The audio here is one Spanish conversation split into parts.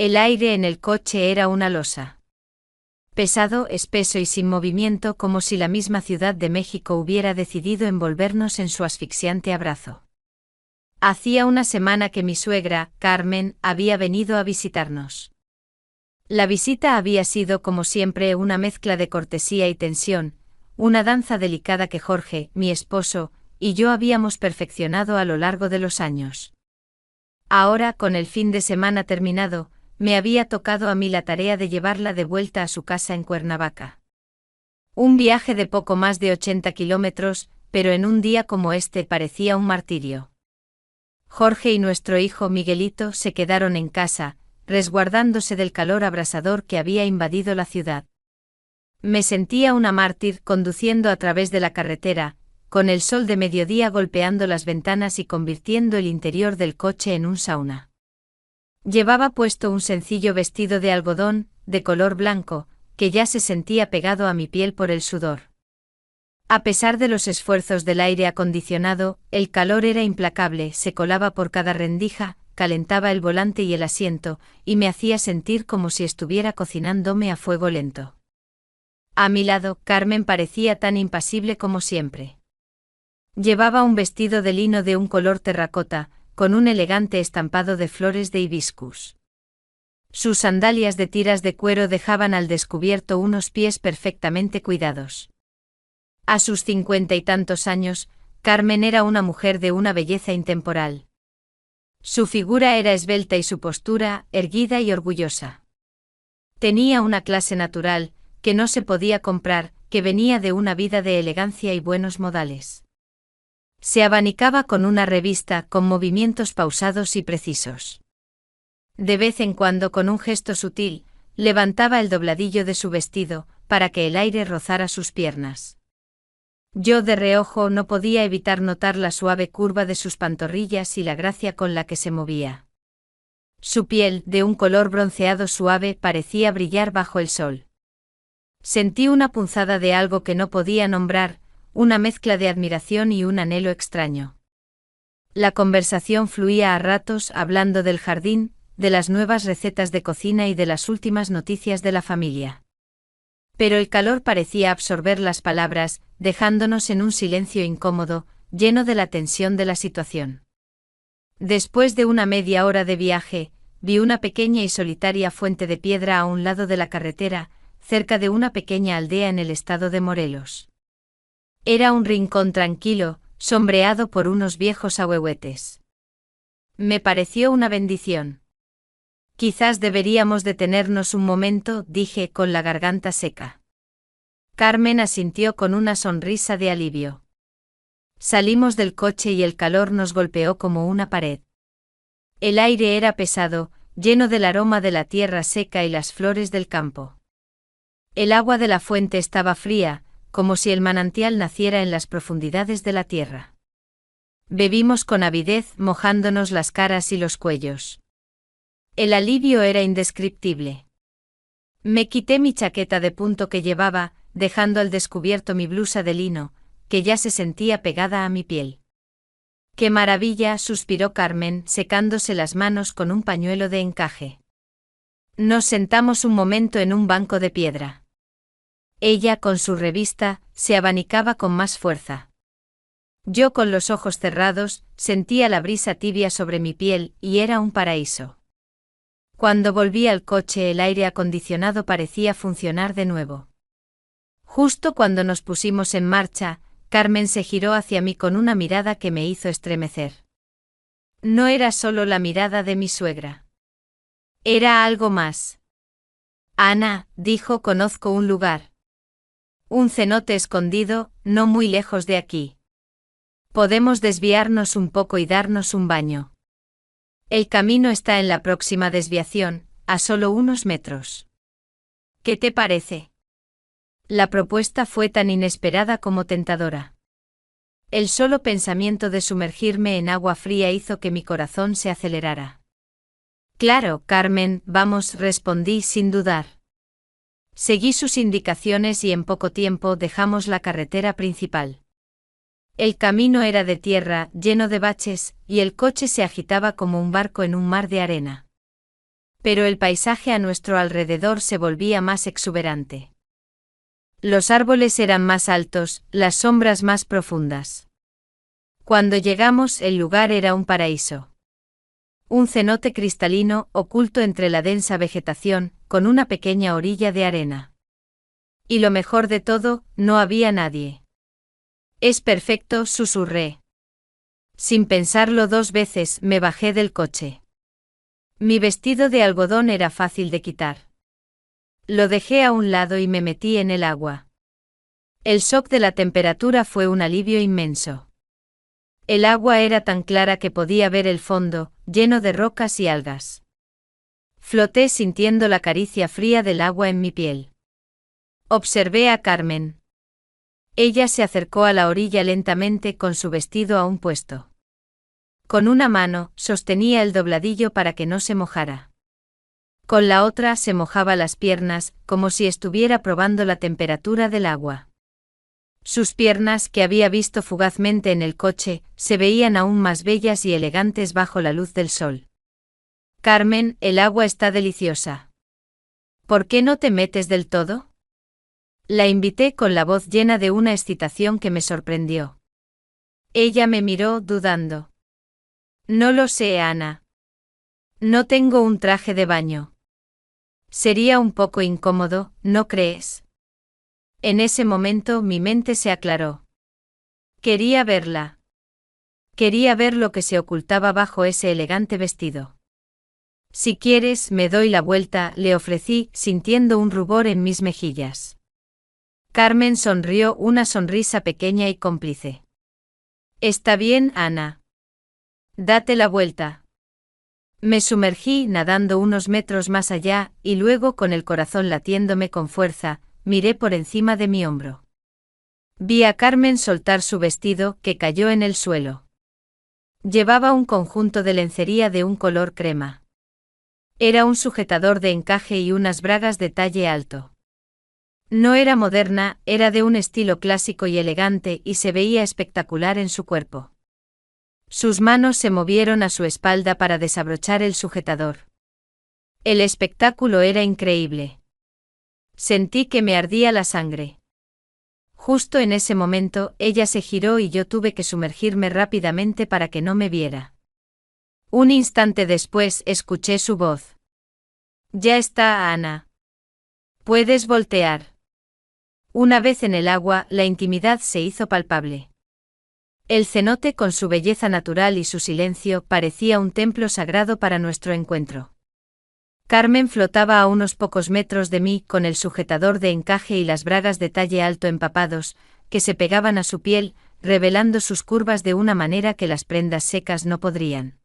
El aire en el coche era una losa. Pesado, espeso y sin movimiento, como si la misma Ciudad de México hubiera decidido envolvernos en su asfixiante abrazo. Hacía una semana que mi suegra, Carmen, había venido a visitarnos. La visita había sido, como siempre, una mezcla de cortesía y tensión, una danza delicada que Jorge, mi esposo, y yo habíamos perfeccionado a lo largo de los años. Ahora, con el fin de semana terminado, me había tocado a mí la tarea de llevarla de vuelta a su casa en Cuernavaca. Un viaje de poco más de 80 kilómetros, pero en un día como este parecía un martirio. Jorge y nuestro hijo Miguelito se quedaron en casa, resguardándose del calor abrasador que había invadido la ciudad. Me sentía una mártir conduciendo a través de la carretera, con el sol de mediodía golpeando las ventanas y convirtiendo el interior del coche en un sauna. Llevaba puesto un sencillo vestido de algodón, de color blanco, que ya se sentía pegado a mi piel por el sudor. A pesar de los esfuerzos del aire acondicionado, el calor era implacable, se colaba por cada rendija, calentaba el volante y el asiento, y me hacía sentir como si estuviera cocinándome a fuego lento. A mi lado, Carmen parecía tan impasible como siempre. Llevaba un vestido de lino de un color terracota, con un elegante estampado de flores de hibiscus. Sus sandalias de tiras de cuero dejaban al descubierto unos pies perfectamente cuidados. A sus 50 y tantos años, Carmen era una mujer de una belleza intemporal. Su figura era esbelta y su postura, erguida y orgullosa. Tenía una clase natural, que no se podía comprar, que venía de una vida de elegancia y buenos modales. Se abanicaba con una revista con movimientos pausados y precisos. De vez en cuando, con un gesto sutil, levantaba el dobladillo de su vestido, para que el aire rozara sus piernas. Yo de reojo no podía evitar notar la suave curva de sus pantorrillas y la gracia con la que se movía. Su piel, de un color bronceado suave, parecía brillar bajo el sol. Sentí una punzada de algo que no podía nombrar, una mezcla de admiración y un anhelo extraño. La conversación fluía a ratos hablando del jardín, de las nuevas recetas de cocina y de las últimas noticias de la familia. Pero el calor parecía absorber las palabras, dejándonos en un silencio incómodo, lleno de la tensión de la situación. Después de una media hora de viaje, vi una pequeña y solitaria fuente de piedra a un lado de la carretera, cerca de una pequeña aldea en el estado de Morelos. Era un rincón tranquilo, sombreado por unos viejos ahuehuetes. Me pareció una bendición. Quizás deberíamos detenernos un momento, dije con la garganta seca. Carmen asintió con una sonrisa de alivio. Salimos del coche y el calor nos golpeó como una pared. El aire era pesado, lleno del aroma de la tierra seca y las flores del campo. El agua de la fuente estaba fría, como si el manantial naciera en las profundidades de la tierra. Bebimos con avidez, mojándonos las caras y los cuellos. El alivio era indescriptible. Me quité mi chaqueta de punto que llevaba, dejando al descubierto mi blusa de lino, que ya se sentía pegada a mi piel. ¡Qué maravilla!, suspiró Carmen, secándose las manos con un pañuelo de encaje. Nos sentamos un momento en un banco de piedra. Ella, con su revista, se abanicaba con más fuerza. Yo, con los ojos cerrados, sentía la brisa tibia sobre mi piel, y era un paraíso. Cuando volví al coche, el aire acondicionado parecía funcionar de nuevo. Justo cuando nos pusimos en marcha, Carmen se giró hacia mí con una mirada que me hizo estremecer. No era solo la mirada de mi suegra. Era algo más. Ana, dijo, conozco un lugar. Un cenote escondido, no muy lejos de aquí. Podemos desviarnos un poco y darnos un baño. El camino está en la próxima desviación, a solo unos metros. ¿Qué te parece? La propuesta fue tan inesperada como tentadora. El solo pensamiento de sumergirme en agua fría hizo que mi corazón se acelerara. Claro, Carmen, vamos, respondí sin dudar. Seguí sus indicaciones y en poco tiempo dejamos la carretera principal. El camino era de tierra, lleno de baches, y el coche se agitaba como un barco en un mar de arena. Pero el paisaje a nuestro alrededor se volvía más exuberante. Los árboles eran más altos, las sombras más profundas. Cuando llegamos, el lugar era un paraíso. Un cenote cristalino, oculto entre la densa vegetación, con una pequeña orilla de arena. Y lo mejor de todo, no había nadie. Es perfecto, susurré. Sin pensarlo 2 veces, me bajé del coche. Mi vestido de algodón era fácil de quitar. Lo dejé a un lado y me metí en el agua. El shock de la temperatura fue un alivio inmenso. El agua era tan clara que podía ver el fondo, lleno de rocas y algas. Floté sintiendo la caricia fría del agua en mi piel. Observé a Carmen. Ella se acercó a la orilla lentamente con su vestido aún puesto. Con una mano, sostenía el dobladillo para que no se mojara. Con la otra se mojaba las piernas, como si estuviera probando la temperatura del agua. Sus piernas, que había visto fugazmente en el coche, se veían aún más bellas y elegantes bajo la luz del sol. Carmen, el agua está deliciosa. ¿Por qué no te metes del todo? La invité con la voz llena de una excitación que me sorprendió. Ella me miró dudando. No lo sé, Ana. No tengo un traje de baño. Sería un poco incómodo, ¿no crees? En ese momento mi mente se aclaró. Quería verla. Quería ver lo que se ocultaba bajo ese elegante vestido. Si quieres, me doy la vuelta, le ofrecí, sintiendo un rubor en mis mejillas. Carmen sonrió, una sonrisa pequeña y cómplice. Está bien, Ana. Date la vuelta. Me sumergí nadando unos metros más allá, y luego, con el corazón latiéndome con fuerza, miré por encima de mi hombro. Vi a Carmen soltar su vestido, que cayó en el suelo. Llevaba un conjunto de lencería de un color crema. Era un sujetador de encaje y unas bragas de talle alto. No era moderna, era de un estilo clásico y elegante y se veía espectacular en su cuerpo. Sus manos se movieron a su espalda para desabrochar el sujetador. El espectáculo era increíble. Sentí que me ardía la sangre. Justo en ese momento, ella se giró y yo tuve que sumergirme rápidamente para que no me viera. Un instante después escuché su voz. Ya está, Ana. Puedes voltear. Una vez en el agua, la intimidad se hizo palpable. El cenote, con su belleza natural y su silencio, parecía un templo sagrado para nuestro encuentro. Carmen flotaba a unos pocos metros de mí con el sujetador de encaje y las bragas de talle alto empapados, que se pegaban a su piel, revelando sus curvas de una manera que las prendas secas no podrían.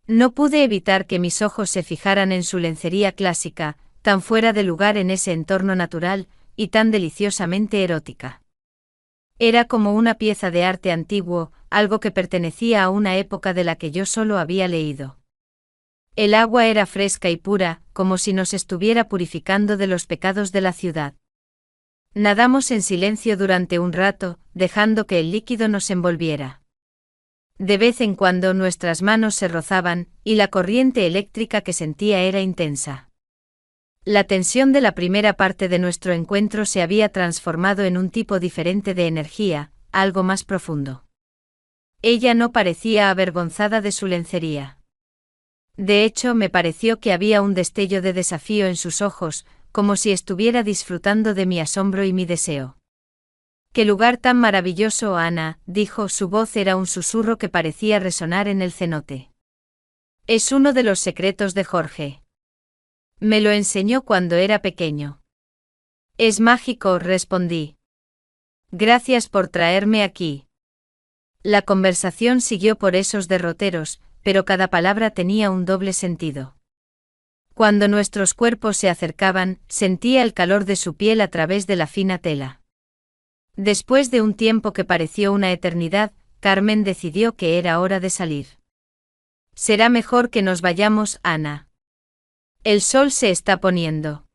No pude evitar que mis ojos se fijaran en su lencería clásica, tan fuera de lugar en ese entorno natural, y tan deliciosamente erótica. Era como una pieza de arte antiguo, algo que pertenecía a una época de la que yo solo había leído. El agua era fresca y pura, como si nos estuviera purificando de los pecados de la ciudad. Nadamos en silencio durante un rato, dejando que el líquido nos envolviera. De vez en cuando nuestras manos se rozaban, y la corriente eléctrica que sentía era intensa. La tensión de la primera parte de nuestro encuentro se había transformado en un tipo diferente de energía, algo más profundo. Ella no parecía avergonzada de su lencería. De hecho, me pareció que había un destello de desafío en sus ojos, como si estuviera disfrutando de mi asombro y mi deseo. «¡Qué lugar tan maravilloso, Ana!», dijo, su voz era un susurro que parecía resonar en el cenote. «Es uno de los secretos de Jorge. Me lo enseñó cuando era pequeño». «Es mágico», respondí. «Gracias por traerme aquí». La conversación siguió por esos derroteros, pero cada palabra tenía un doble sentido. Cuando nuestros cuerpos se acercaban, sentía el calor de su piel a través de la fina tela. Después de un tiempo que pareció una eternidad, Carmen decidió que era hora de salir. «Será mejor que nos vayamos, Ana. El sol se está poniendo».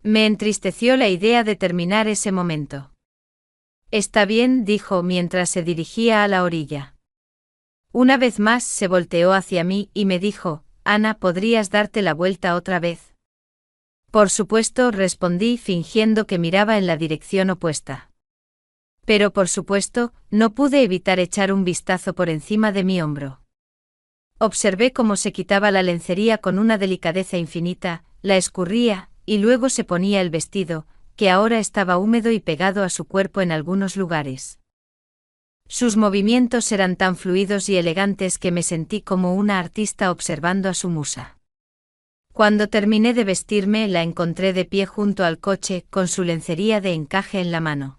Me entristeció la idea de terminar ese momento. «Está bien», dijo mientras se dirigía a la orilla. Una vez más se volteó hacia mí y me dijo, Ana, ¿podrías darte la vuelta otra vez? Por supuesto, respondí fingiendo que miraba en la dirección opuesta. Pero por supuesto, no pude evitar echar un vistazo por encima de mi hombro. Observé cómo se quitaba la lencería con una delicadeza infinita, la escurría, y luego se ponía el vestido, que ahora estaba húmedo y pegado a su cuerpo en algunos lugares. Sus movimientos eran tan fluidos y elegantes que me sentí como una artista observando a su musa. Cuando terminé de vestirme, la encontré de pie junto al coche, con su lencería de encaje en la mano.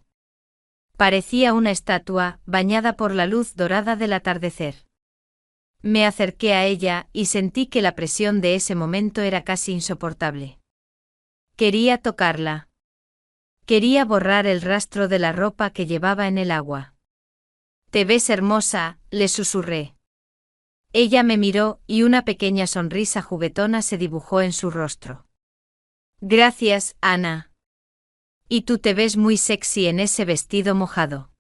Parecía una estatua, bañada por la luz dorada del atardecer. Me acerqué a ella y sentí que la presión de ese momento era casi insoportable. Quería tocarla. Quería borrar el rastro de la ropa que llevaba en el agua. «Te ves hermosa», le susurré. Ella me miró y una pequeña sonrisa juguetona se dibujó en su rostro. «Gracias, Ana. Y tú te ves muy sexy en ese vestido mojado».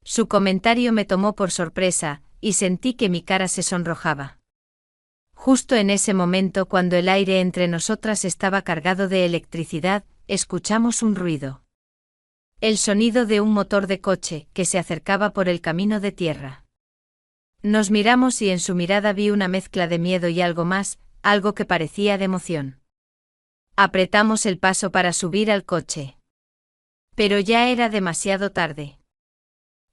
Su comentario me tomó por sorpresa, y sentí que mi cara se sonrojaba. Justo en ese momento, cuando el aire entre nosotras estaba cargado de electricidad, escuchamos un ruido. El sonido de un motor de coche que se acercaba por el camino de tierra. Nos miramos y en su mirada vi una mezcla de miedo y algo más, algo que parecía de emoción. Apretamos el paso para subir al coche. Pero ya era demasiado tarde.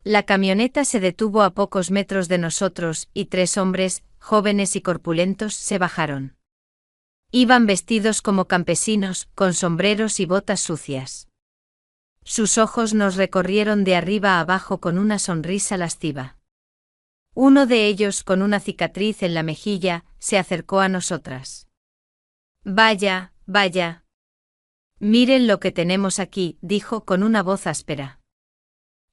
La camioneta se detuvo a pocos metros de nosotros y 3 hombres, jóvenes y corpulentos, se bajaron. Iban vestidos como campesinos, con sombreros y botas sucias. Sus ojos nos recorrieron de arriba a abajo con una sonrisa lasciva. Uno de ellos, con una cicatriz en la mejilla, se acercó a nosotras. «Vaya, vaya. Miren lo que tenemos aquí», dijo con una voz áspera.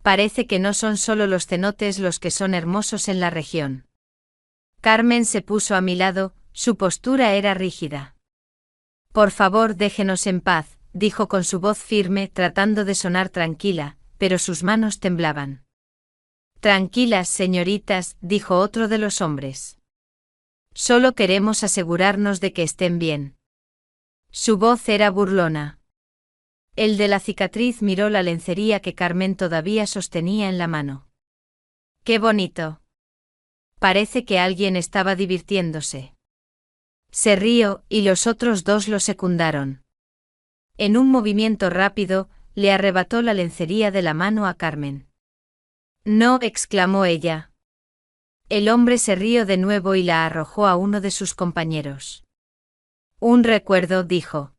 «Parece que no son solo los cenotes los que son hermosos en la región». Carmen se puso a mi lado, su postura era rígida. «Por favor, déjenos en paz», dijo con su voz firme, tratando de sonar tranquila, pero sus manos temblaban. «Tranquilas, señoritas», dijo otro de los hombres. «Solo queremos asegurarnos de que estén bien». Su voz era burlona. El de la cicatriz miró la lencería que Carmen todavía sostenía en la mano. «¡Qué bonito! Parece que alguien estaba divirtiéndose». Se rió, y los otros dos lo secundaron. En un movimiento rápido, le arrebató la lencería de la mano a Carmen. «No», exclamó ella. El hombre se rió de nuevo y la arrojó a uno de sus compañeros. «Un recuerdo», dijo.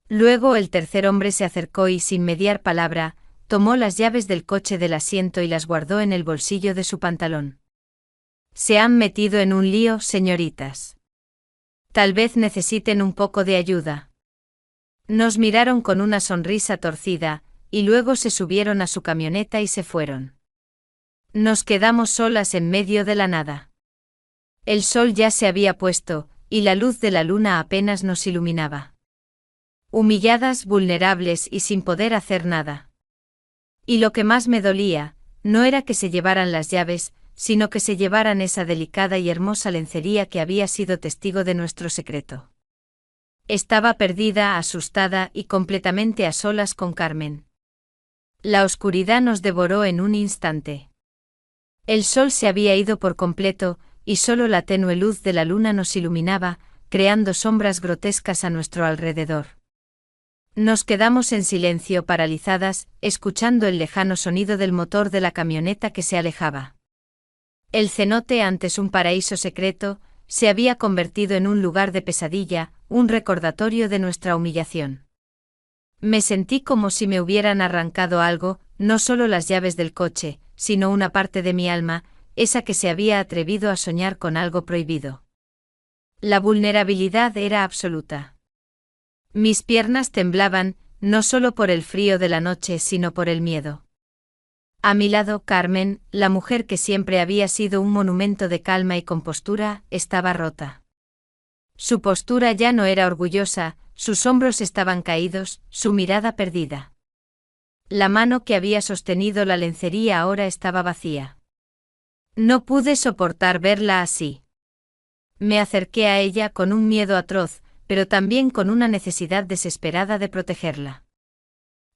Luego el tercer hombre se acercó y, sin mediar palabra, tomó las llaves del coche del asiento y las guardó en el bolsillo de su pantalón. «Se han metido en un lío, señoritas. Tal vez necesiten un poco de ayuda». Nos miraron con una sonrisa torcida, y luego se subieron a su camioneta y se fueron. Nos quedamos solas en medio de la nada. El sol ya se había puesto, y la luz de la luna apenas nos iluminaba. Humilladas, vulnerables y sin poder hacer nada. Y lo que más me dolía, no era que se llevaran las llaves, sino que se llevaran esa delicada y hermosa lencería que había sido testigo de nuestro secreto. Estaba perdida, asustada y completamente a solas con Carmen. La oscuridad nos devoró en un instante. El sol se había ido por completo, y solo la tenue luz de la luna nos iluminaba, creando sombras grotescas a nuestro alrededor. Nos quedamos en silencio, paralizadas, escuchando el lejano sonido del motor de la camioneta que se alejaba. El cenote, antes un paraíso secreto, se había convertido en un lugar de pesadilla, un recordatorio de nuestra humillación. Me sentí como si me hubieran arrancado algo, no solo las llaves del coche, sino una parte de mi alma, esa que se había atrevido a soñar con algo prohibido. La vulnerabilidad era absoluta. Mis piernas temblaban, no solo por el frío de la noche, sino por el miedo. A mi lado, Carmen, la mujer que siempre había sido un monumento de calma y compostura, estaba rota. Su postura ya no era orgullosa, sus hombros estaban caídos, su mirada perdida. La mano que había sostenido la lencería ahora estaba vacía. No pude soportar verla así. Me acerqué a ella con un miedo atroz, pero también con una necesidad desesperada de protegerla.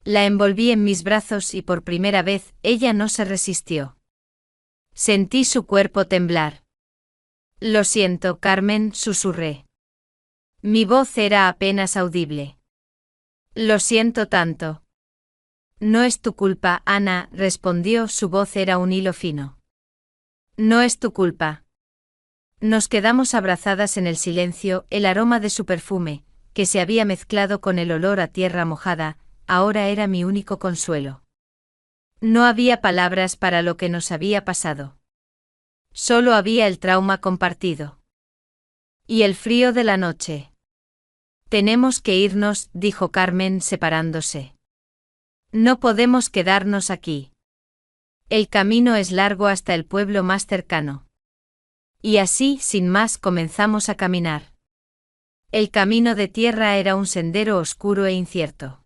La envolví en mis brazos y por primera vez ella no se resistió. Sentí su cuerpo temblar. Lo siento, Carmen, susurré. Mi voz era apenas audible. Lo siento tanto. No es tu culpa, Ana, respondió, su voz era un hilo fino. No es tu culpa. Nos quedamos abrazadas en el silencio, el aroma de su perfume, que se había mezclado con el olor a tierra mojada, ahora era mi único consuelo. No había palabras para lo que nos había pasado. Solo había el trauma compartido. Y el frío de la noche. Tenemos que irnos, dijo Carmen separándose. No podemos quedarnos aquí. El camino es largo hasta el pueblo más cercano. Y así, sin más, comenzamos a caminar. El camino de tierra era un sendero oscuro e incierto.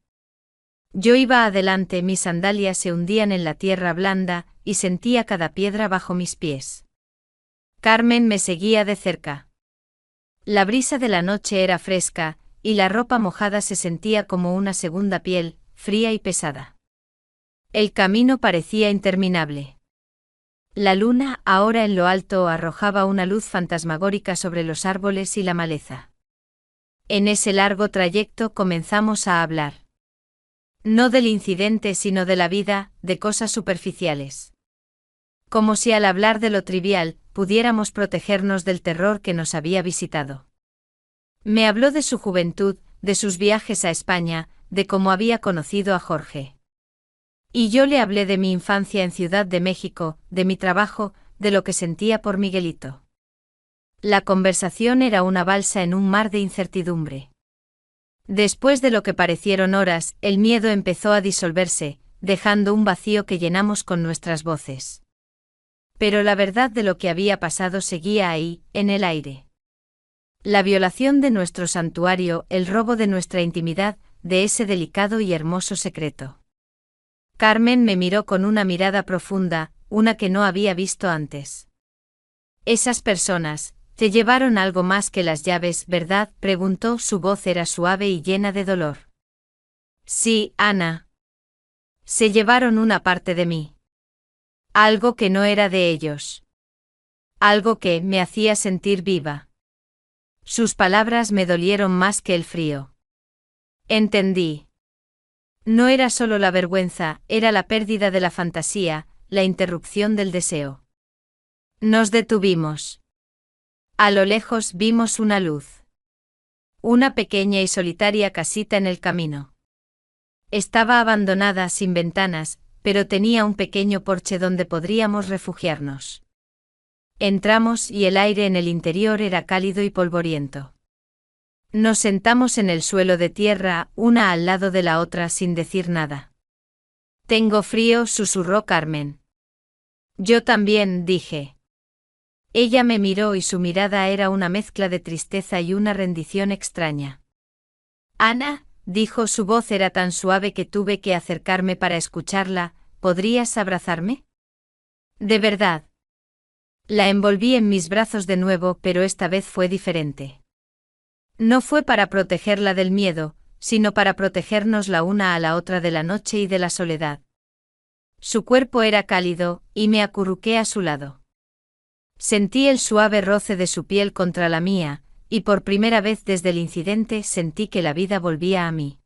Yo iba adelante, mis sandalias se hundían en la tierra blanda, y sentía cada piedra bajo mis pies. Carmen me seguía de cerca. La brisa de la noche era fresca, y la ropa mojada se sentía como una segunda piel, fría y pesada. El camino parecía interminable. La luna, ahora en lo alto, arrojaba una luz fantasmagórica sobre los árboles y la maleza. En ese largo trayecto comenzamos a hablar. No del incidente, sino de la vida, de cosas superficiales. Como si al hablar de lo trivial, pudiéramos protegernos del terror que nos había visitado. Me habló de su juventud, de sus viajes a España, de cómo había conocido a Jorge. Y yo le hablé de mi infancia en Ciudad de México, de mi trabajo, de lo que sentía por Miguelito. La conversación era una balsa en un mar de incertidumbre. Después de lo que parecieron horas, el miedo empezó a disolverse, dejando un vacío que llenamos con nuestras voces. Pero la verdad de lo que había pasado seguía ahí, en el aire. La violación de nuestro santuario, el robo de nuestra intimidad, de ese delicado y hermoso secreto. Carmen me miró con una mirada profunda, una que no había visto antes. Esas personas, te llevaron algo más que las llaves, ¿verdad?, preguntó, su voz era suave y llena de dolor. Sí, Ana. Se llevaron una parte de mí. Algo que no era de ellos. Algo que me hacía sentir viva. Sus palabras me dolieron más que el frío. Entendí. No era solo la vergüenza, era la pérdida de la fantasía, la interrupción del deseo. Nos detuvimos. A lo lejos vimos una luz. Una pequeña y solitaria casita en el camino. Estaba abandonada, sin ventanas, pero tenía un pequeño porche donde podríamos refugiarnos. Entramos y el aire en el interior era cálido y polvoriento. Nos sentamos en el suelo de tierra, una al lado de la otra sin decir nada. Tengo frío, susurró Carmen. Yo también, dije. Ella me miró y su mirada era una mezcla de tristeza y una rendición extraña. Ana, dijo, su voz era tan suave que tuve que acercarme para escucharla, ¿podrías abrazarme? De verdad. La envolví en mis brazos de nuevo, pero esta vez fue diferente. No fue para protegerla del miedo, sino para protegernos la una a la otra de la noche y de la soledad. Su cuerpo era cálido, y me acurruqué a su lado. Sentí el suave roce de su piel contra la mía, y por primera vez desde el incidente sentí que la vida volvía a mí.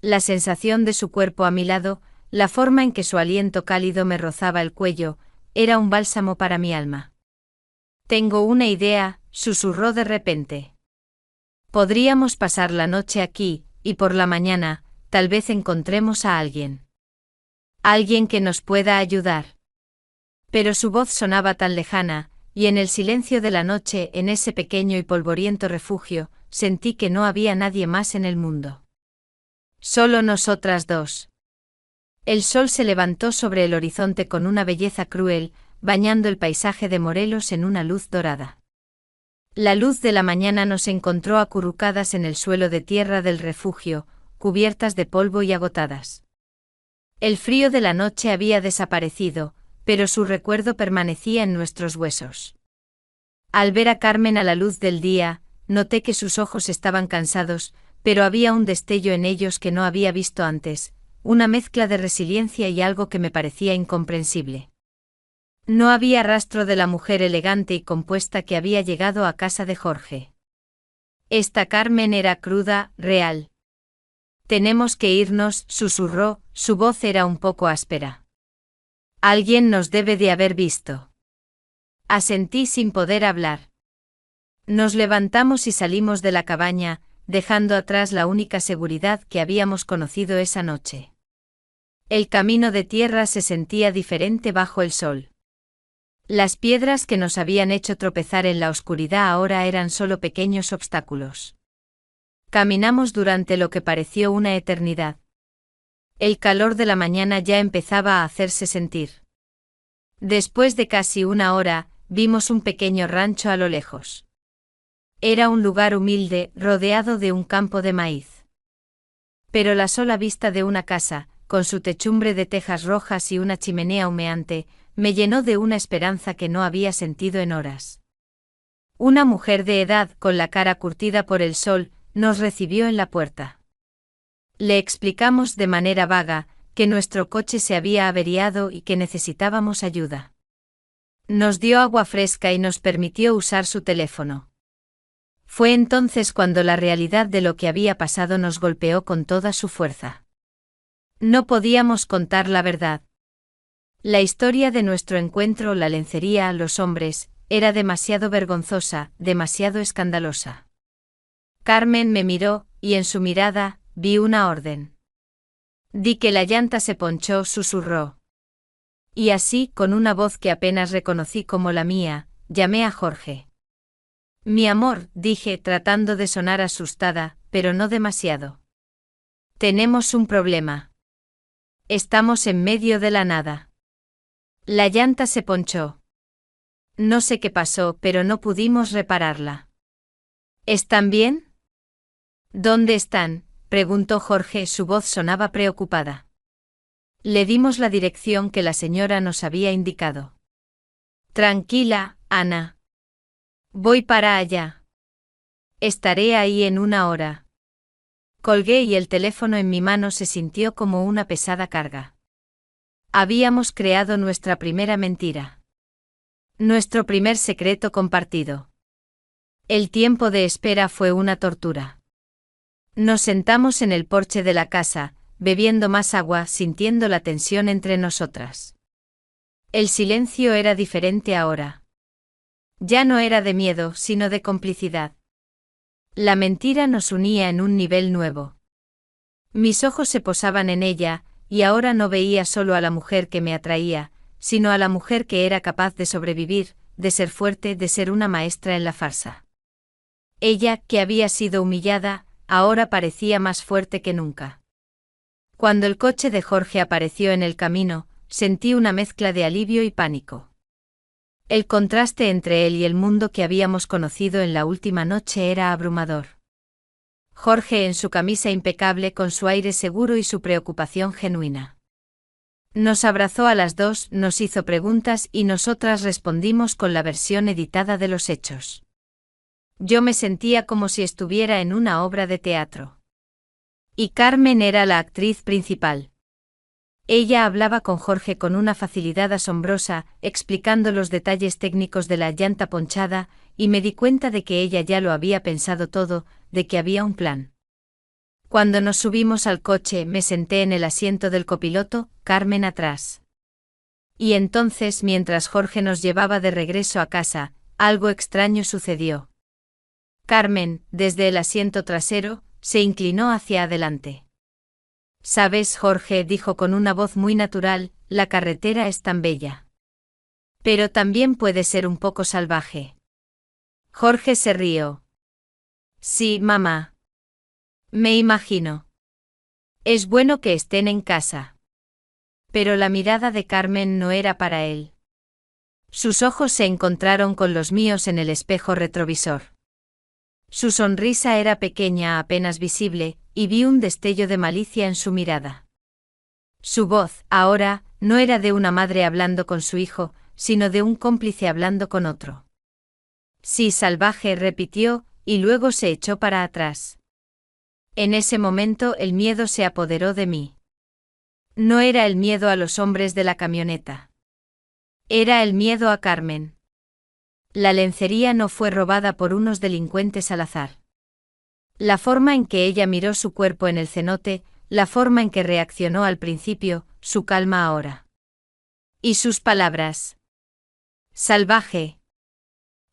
La sensación de su cuerpo a mi lado, la forma en que su aliento cálido me rozaba el cuello, era un bálsamo para mi alma. Tengo una idea, susurró de repente. Podríamos pasar la noche aquí, y por la mañana, tal vez encontremos a alguien. Alguien que nos pueda ayudar. Pero su voz sonaba tan lejana, y en el silencio de la noche, en ese pequeño y polvoriento refugio, sentí que no había nadie más en el mundo. Solo nosotras dos. El sol se levantó sobre el horizonte con una belleza cruel, bañando el paisaje de Morelos en una luz dorada. La luz de la mañana nos encontró acurrucadas en el suelo de tierra del refugio, cubiertas de polvo y agotadas. El frío de la noche había desaparecido, pero su recuerdo permanecía en nuestros huesos. Al ver a Carmen a la luz del día, noté que sus ojos estaban cansados, pero había un destello en ellos que no había visto antes, una mezcla de resiliencia y algo que me parecía incomprensible. No había rastro de la mujer elegante y compuesta que había llegado a casa de Jorge. Esta Carmen era cruda, real. Tenemos que irnos, susurró, su voz era un poco áspera. Alguien nos debe de haber visto. Asentí sin poder hablar. Nos levantamos y salimos de la cabaña, dejando atrás la única seguridad que habíamos conocido esa noche. El camino de tierra se sentía diferente bajo el sol. Las piedras que nos habían hecho tropezar en la oscuridad ahora eran solo pequeños obstáculos. Caminamos durante lo que pareció una eternidad. El calor de la mañana ya empezaba a hacerse sentir. Después de casi una hora, vimos un pequeño rancho a lo lejos. Era un lugar humilde, rodeado de un campo de maíz. Pero la sola vista de una casa, con su techumbre de tejas rojas y una chimenea humeante, me llenó de una esperanza que no había sentido en horas. Una mujer de edad, con la cara curtida por el sol, nos recibió en la puerta. Le explicamos de manera vaga que nuestro coche se había averiado y que necesitábamos ayuda. Nos dio agua fresca y nos permitió usar su teléfono. Fue entonces cuando la realidad de lo que había pasado nos golpeó con toda su fuerza. No podíamos contar la verdad. La historia de nuestro encuentro, la lencería, los hombres, era demasiado vergonzosa, demasiado escandalosa. Carmen me miró, y en su mirada, vi una orden. Di que la llanta se ponchó, susurró. Y así, con una voz que apenas reconocí como la mía, llamé a Jorge. Mi amor, dije, tratando de sonar asustada, pero no demasiado. Tenemos un problema. Estamos en medio de la nada. La llanta se ponchó. No sé qué pasó, pero no pudimos repararla. ¿Están bien? ¿Dónde están?, preguntó Jorge, su voz sonaba preocupada. Le dimos la dirección que la señora nos había indicado. Tranquila, Ana. Voy para allá. Estaré ahí en una hora. Colgué y el teléfono en mi mano se sintió como una pesada carga. Habíamos creado nuestra primera mentira. Nuestro primer secreto compartido. El tiempo de espera fue una tortura. Nos sentamos en el porche de la casa, bebiendo más agua, sintiendo la tensión entre nosotras. El silencio era diferente ahora. Ya no era de miedo, sino de complicidad. La mentira nos unía en un nivel nuevo. Mis ojos se posaban en ella, y ahora no veía solo a la mujer que me atraía, sino a la mujer que era capaz de sobrevivir, de ser fuerte, de ser una maestra en la farsa. Ella, que había sido humillada, ahora parecía más fuerte que nunca. Cuando el coche de Jorge apareció en el camino, sentí una mezcla de alivio y pánico. El contraste entre él y el mundo que habíamos conocido en la última noche era abrumador. Jorge en su camisa impecable con su aire seguro y su preocupación genuina. Nos abrazó a las dos, nos hizo preguntas y nosotras respondimos con la versión editada de los hechos. Yo me sentía como si estuviera en una obra de teatro. Y Carmen era la actriz principal. Ella hablaba con Jorge con una facilidad asombrosa, explicando los detalles técnicos de la llanta ponchada, y me di cuenta de que ella ya lo había pensado todo, de que había un plan. Cuando nos subimos al coche me senté en el asiento del copiloto, Carmen atrás. Y entonces, mientras Jorge nos llevaba de regreso a casa, algo extraño sucedió. Carmen, desde el asiento trasero, se inclinó hacia adelante. «Sabes, Jorge», dijo con una voz muy natural, «la carretera es tan bella. Pero también puede ser un poco salvaje». Jorge se rió. «Sí, mamá. Me imagino. Es bueno que estén en casa». Pero la mirada de Carmen no era para él. Sus ojos se encontraron con los míos en el espejo retrovisor. Su sonrisa era pequeña, apenas visible, y vi un destello de malicia en su mirada. Su voz, ahora, no era de una madre hablando con su hijo, sino de un cómplice hablando con otro. Sí, salvaje, repitió, y luego se echó para atrás. En ese momento el miedo se apoderó de mí. No era el miedo a los hombres de la camioneta. Era el miedo a Carmen. La lencería no fue robada por unos delincuentes al azar. La forma en que ella miró su cuerpo en el cenote, la forma en que reaccionó al principio, su calma ahora. Y sus palabras. Salvaje.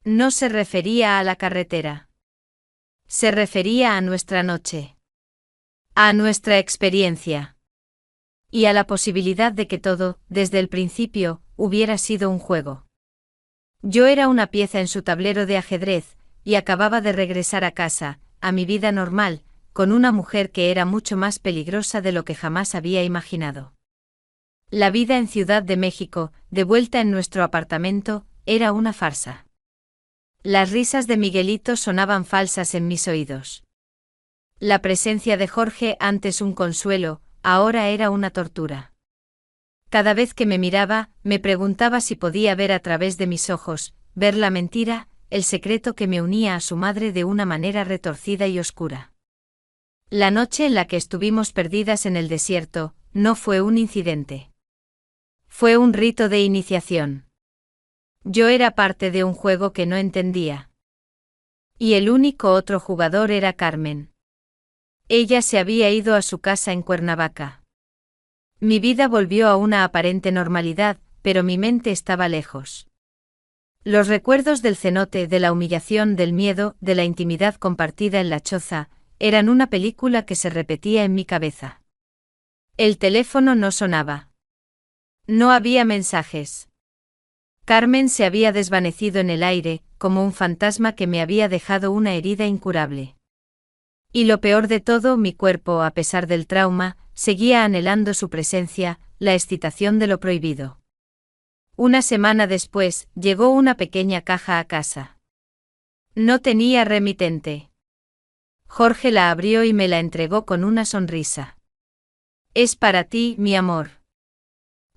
No se refería a la carretera. Se refería a nuestra noche. A nuestra experiencia. Y a la posibilidad de que todo, desde el principio, hubiera sido un juego. Yo era una pieza en su tablero de ajedrez, y acababa de regresar a casa, a mi vida normal, con una mujer que era mucho más peligrosa de lo que jamás había imaginado. La vida en Ciudad de México, de vuelta en nuestro apartamento, era una farsa. Las risas de Miguelito sonaban falsas en mis oídos. La presencia de Jorge, antes un consuelo, ahora era una tortura. Cada vez que me miraba, me preguntaba si podía ver a través de mis ojos, ver la mentira, el secreto que me unía a su madre de una manera retorcida y oscura. La noche en la que estuvimos perdidas en el desierto, no fue un incidente. Fue un rito de iniciación. Yo era parte de un juego que no entendía. Y el único otro jugador era Carmen. Ella se había ido a su casa en Cuernavaca. Mi vida volvió a una aparente normalidad, pero mi mente estaba lejos. Los recuerdos del cenote, de la humillación, del miedo, de la intimidad compartida en la choza, eran una película que se repetía en mi cabeza. El teléfono no sonaba. No había mensajes. Carmen se había desvanecido en el aire, como un fantasma que me había dejado una herida incurable. Y lo peor de todo, mi cuerpo, a pesar del trauma, seguía anhelando su presencia, la excitación de lo prohibido. Una semana después, llegó una pequeña caja a casa. No tenía remitente. Jorge la abrió y me la entregó con una sonrisa. Es para ti, mi amor.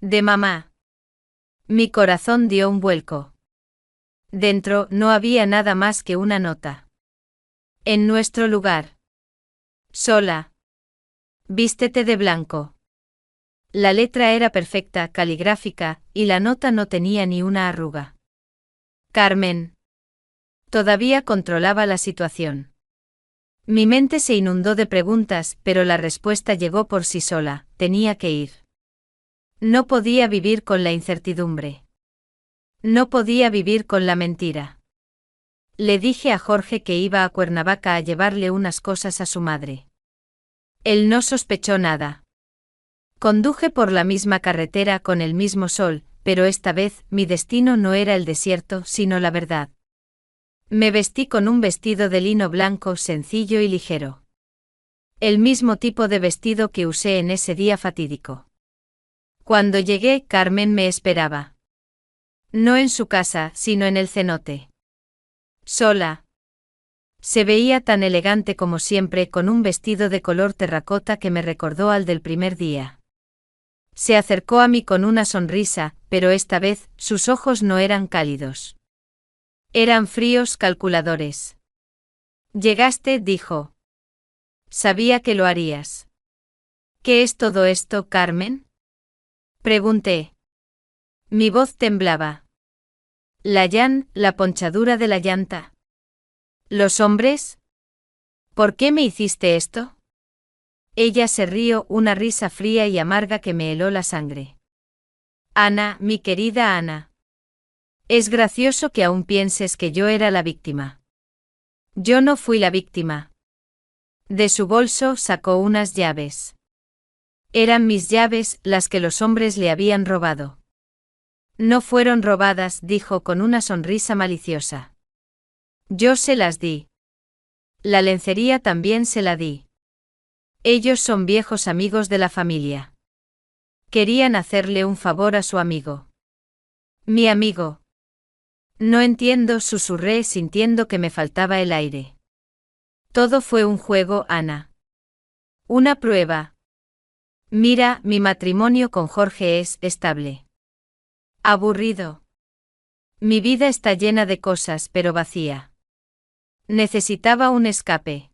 De mamá. Mi corazón dio un vuelco. Dentro no había nada más que una nota. En nuestro lugar. Sola. Vístete de blanco. La letra era perfecta, caligráfica, y la nota no tenía ni una arruga. Carmen. Todavía controlaba la situación. Mi mente se inundó de preguntas, pero la respuesta llegó por sí sola: tenía que ir. No podía vivir con la incertidumbre. No podía vivir con la mentira. Le dije a Jorge que iba a Cuernavaca a llevarle unas cosas a su madre. Él no sospechó nada. Conduje por la misma carretera con el mismo sol, pero esta vez mi destino no era el desierto, sino la verdad. Me vestí con un vestido de lino blanco sencillo y ligero. El mismo tipo de vestido que usé en ese día fatídico. Cuando llegué, Carmen me esperaba. No en su casa, sino en el cenote. Sola. Se veía tan elegante como siempre, con un vestido de color terracota que me recordó al del primer día. Se acercó a mí con una sonrisa, pero esta vez, sus ojos no eran cálidos. Eran fríos, calculadores. Llegaste, dijo. Sabía que lo harías. ¿Qué es todo esto, Carmen? Pregunté. Mi voz temblaba. La ponchadura de la llanta. ¿Los hombres? ¿Por qué me hiciste esto? Ella se rió, una risa fría y amarga que me heló la sangre. Ana, mi querida Ana. Es gracioso que aún pienses que yo era la víctima. Yo no fui la víctima. De su bolso sacó unas llaves. Eran mis llaves, las que los hombres le habían robado. No fueron robadas, dijo con una sonrisa maliciosa. Yo se las di. La lencería también se la di. Ellos son viejos amigos de la familia. Querían hacerle un favor a su amigo. Mi amigo. No entiendo, susurré sintiendo que me faltaba el aire. Todo fue un juego, Ana. Una prueba. Mira, mi matrimonio con Jorge es estable. Aburrido. Mi vida está llena de cosas pero vacía. Necesitaba un escape.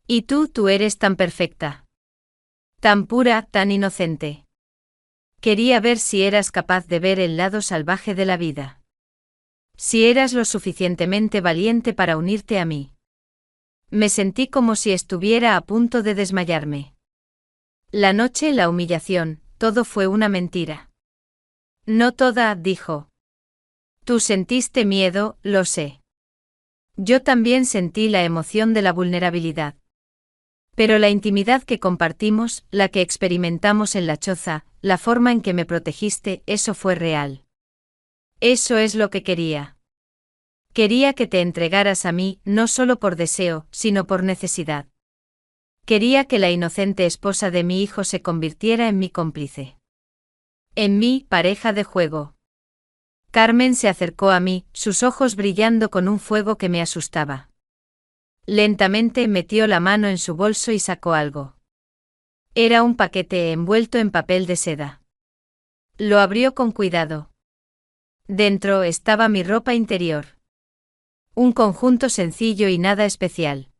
Y tú eres tan perfecta. Tan pura, tan inocente. Quería ver si eras capaz de ver el lado salvaje de la vida. Si eras lo suficientemente valiente para unirte a mí. Me sentí como si estuviera a punto de desmayarme. La noche, la humillación, todo fue una mentira. No toda, dijo. Tú sentiste miedo, lo sé. Yo también sentí la emoción de la vulnerabilidad. Pero la intimidad que compartimos, la que experimentamos en la choza, la forma en que me protegiste, eso fue real. Eso es lo que quería. Quería que te entregaras a mí, no solo por deseo, sino por necesidad. Quería que la inocente esposa de mi hijo se convirtiera en mi cómplice. En mi pareja de juego. Carmen se acercó a mí, sus ojos brillando con un fuego que me asustaba. Lentamente metió la mano en su bolso y sacó algo. Era un paquete envuelto en papel de seda. Lo abrió con cuidado. Dentro estaba mi ropa interior. Un conjunto sencillo y nada especial.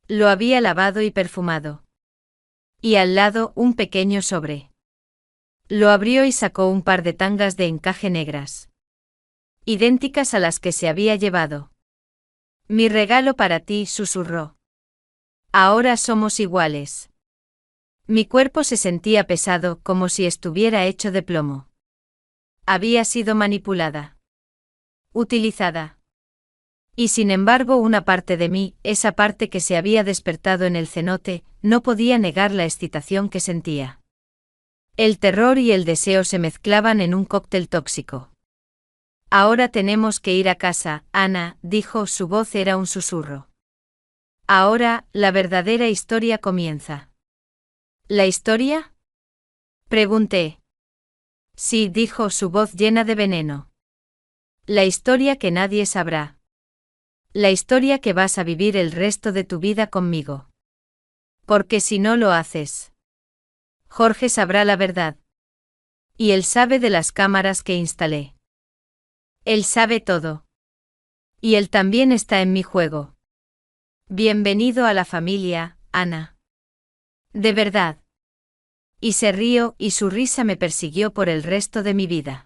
Lo había lavado y perfumado. Y al lado un pequeño sobre. Lo abrió y sacó un par de tangas de encaje negras. Idénticas a las que se había llevado. Mi regalo para ti, susurró. Ahora somos iguales. Mi cuerpo se sentía pesado, como si estuviera hecho de plomo. Había sido manipulada. Utilizada. Y sin embargo una parte de mí, esa parte que se había despertado en el cenote, no podía negar la excitación que sentía. El terror y el deseo se mezclaban en un cóctel tóxico. Ahora tenemos que ir a casa, Ana, dijo, su voz era un susurro. Ahora, la verdadera historia comienza. ¿La historia? Pregunté. Sí, dijo, su voz llena de veneno. La historia que nadie sabrá. La historia que vas a vivir el resto de tu vida conmigo. Porque si no lo haces, Jorge sabrá la verdad. Y él sabe de las cámaras que instalé. Él sabe todo. Y él también está en mi juego. Bienvenido a la familia, Ana. De verdad. Y se rió, y su risa me persiguió por el resto de mi vida.